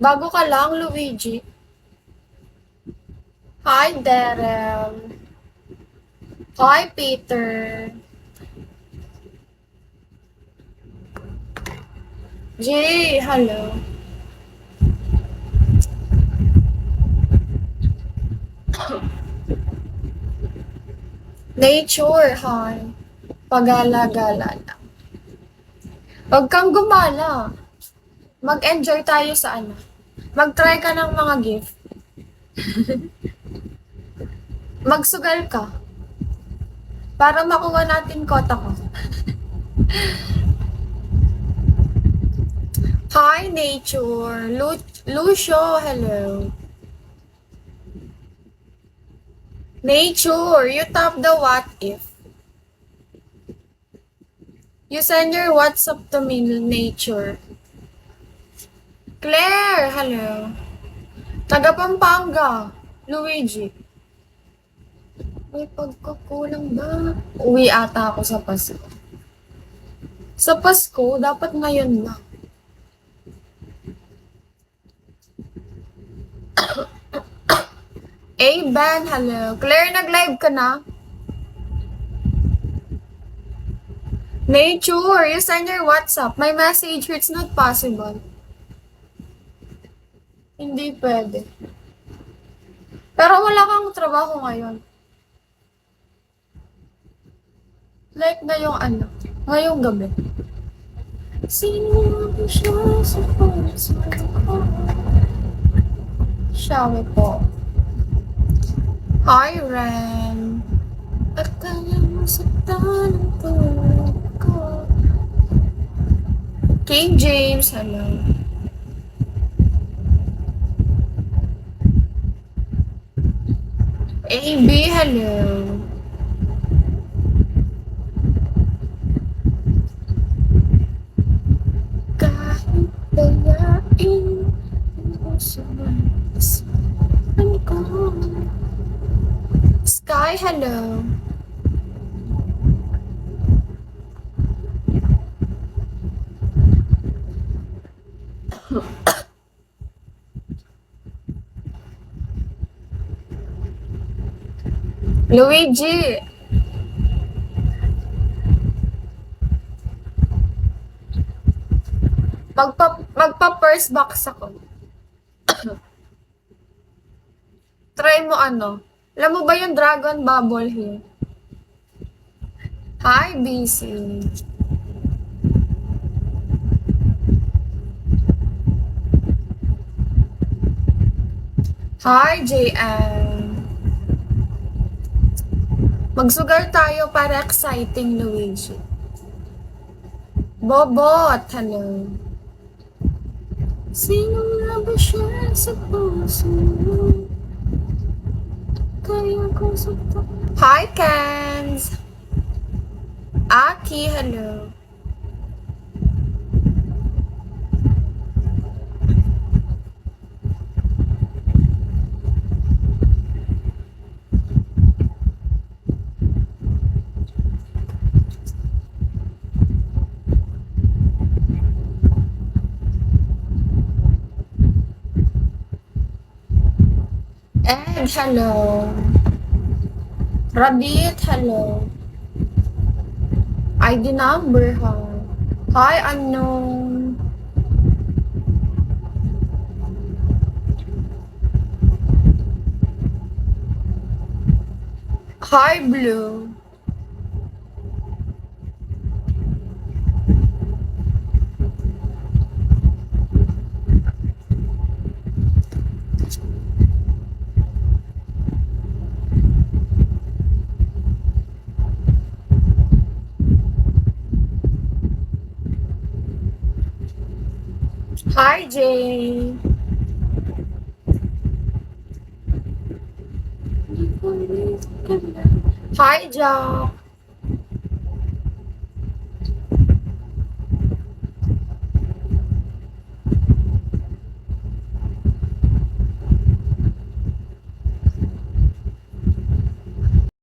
Bago ka lang, Luigi. Hi, Daryl. Hi, Peter. Jay, hello. Nature, hi. Pagala-gala lang. Huwag kang gumala. Mag-enjoy tayo sa ano. Mag-try ka ng mga gift. Magsugal ka. Para makuha natin kota ko. Hi, Nature. Lucio, hello. Nature, you tap the what if. You send your WhatsApp to me, Nature. Claire, hello. Taga Pampanga, Luigi. May pagkukulang ba? Uwi ata ako sa Pasko. Sa Pasko, dapat ngayon na. Ben, hello. Claire, nag-live ka na? Nature, you send your WhatsApp. My message, it's not possible. Hindi pwede. Pero wala kang trabaho ngayon. Like ngayong ano, ngayong gabi. Sino ako siya sa puso ko? Shall we po? Hi, Ren. Akala mo sa tanong tulad ko. King James, hello. AB, hello. Kahit dayain mo sa isipan ko. Sky, hello. Luigi. Magpa-first box ako. Try mo ano. Alam mo ba yung Dragon Bubble here? Hi, BC. Hi, JM. Magsugal tayo para exciting, Luigi. Bobot, hello. Sino nga ba siya sa puso mo? Kaya ko sa Hi, Cans. Aki, hello. And hello. Radit, hello. ID number, ha? Hi, unknown. Hi, Blue. Hi, Jay. Hi, Jack.